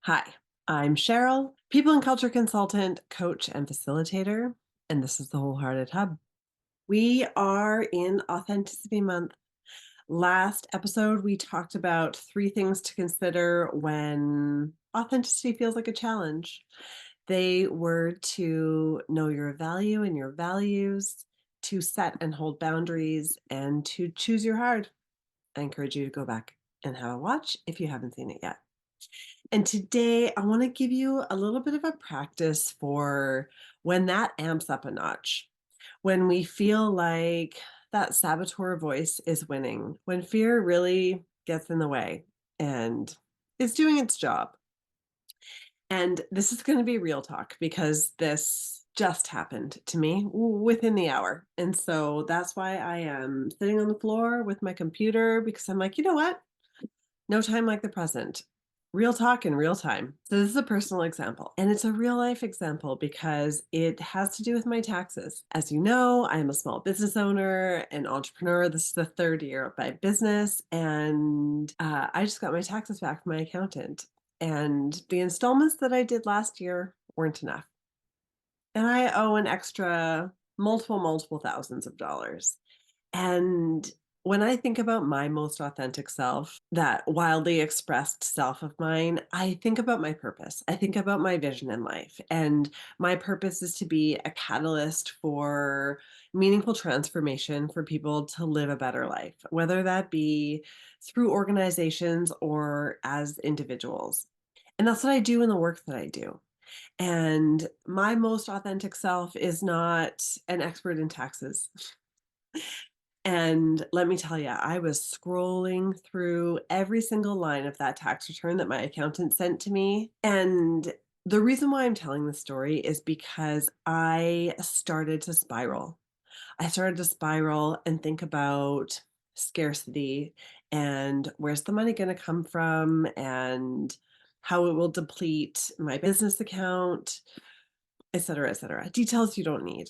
Hi, I'm Cheryl, people and culture consultant, coach, and facilitator, and this is the Wholehearted Hub. We are in Authenticity Month. Last episode, we talked about three things to consider when authenticity feels like a challenge. They were to know your value and your values, to set and hold boundaries, and to choose your heart. I encourage you to go back and have a watch if you haven't seen it yet. And today, I want to give you a little bit of a practice for when that amps up a notch, when we feel like that saboteur voice is winning, when fear really gets in the way and is doing its job. And this is going to be real talk because this just happened to me within the hour. And so that's why I am sitting on the floor with my computer because I'm like, you know what? No time like the present. Real talk in real time. So this is a personal example, and it's a real life example because it has to do with my taxes. As you know, I am a small business owner, an entrepreneur. This is the third year of my business, and I just got my taxes back from my accountant. And the installments that I did last year weren't enough, and I owe an extra multiple thousands of dollars. And when I think about my most authentic self, that wildly expressed self of mine, I think about my purpose. I think about my vision in life. And my purpose is to be a catalyst for meaningful transformation for people to live a better life, whether that be through organizations or as individuals. And that's what I do in the work that I do. And my most authentic self is not an expert in taxes. And let me tell you, I was scrolling through every single line of that tax return that my accountant sent to me. And the reason why I'm telling this story is because I started to spiral. I started to spiral and think about scarcity and where's the money going to come from and how it will deplete my business account, et cetera, et cetera. Details you don't need.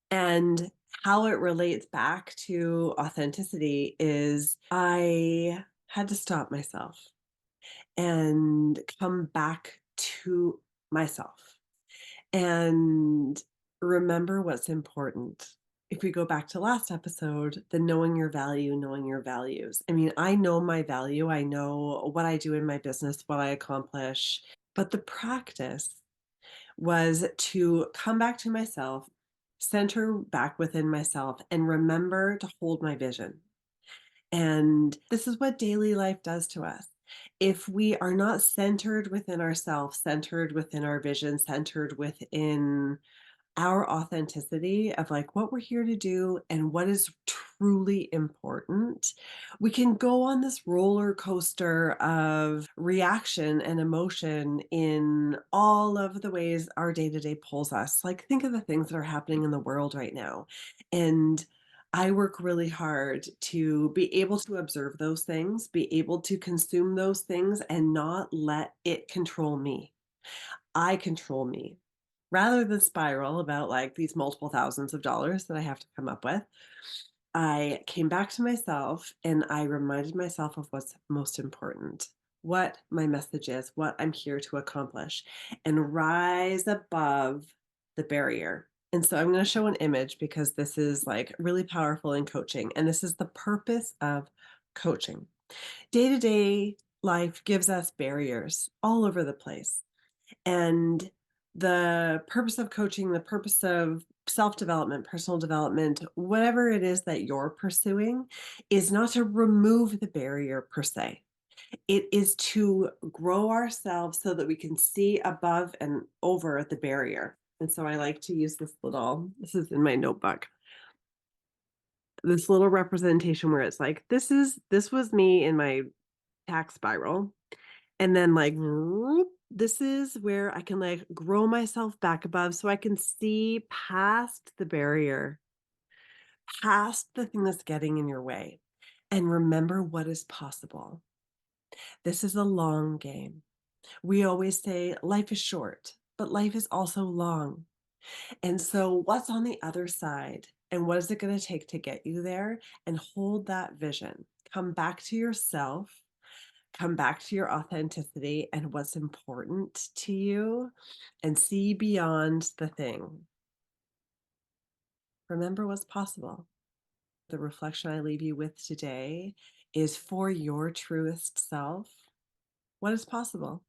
And how it relates back to authenticity is I had to stop myself and come back to myself and remember what's important. If we go back to last episode, the knowing your value, knowing your values. I mean, I know my value, I know what I do in my business, what I accomplish, but the practice was to come back to myself, center back within myself, and remember to hold my vision. And this is what daily life does to us. If we are not centered within ourselves, centered within our vision, centered within our authenticity of like what we're here to do and what is truly important, we can go on this roller coaster of reaction and emotion in all of the ways our day to day pulls us. Like, think of the things that are happening in the world right now. And I work really hard to be able to observe those things, be able to consume those things, and not let it control me. I control me rather than spiral about like these multiple thousands of dollars that I have to come up with. I came back to myself and I reminded myself of what's most important, what my message is, what I'm here to accomplish, and rise above the barrier. And so I'm going to show an image because this is like really powerful in coaching. And this is the purpose of coaching. Day to day life gives us barriers all over the place. And the purpose of coaching, the purpose of self development, personal development, whatever it is that you're pursuing, is not to remove the barrier per se. It is to grow ourselves so that we can see above and over the barrier. And so I like to use this is in my notebook, this little representation where it's like, this was me in my tax spiral. And then like, this is where I can like grow myself back above so I can see past the barrier, past the thing that's getting in your way, and remember what is possible. This is a long game. We always say life is short, but life is also long. And so, what's on the other side? And what is it going to take to get you there? And hold that vision. Come back to yourself. Come back to your authenticity and what's important to you and see beyond the thing. Remember what's possible. The reflection I leave you with today is for your truest self. What is possible?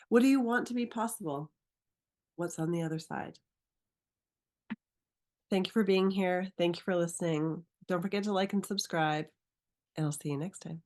What do you want to be possible? What's on the other side? Thank you for being here. Thank you for listening. Don't forget to like and subscribe, and I'll see you next time.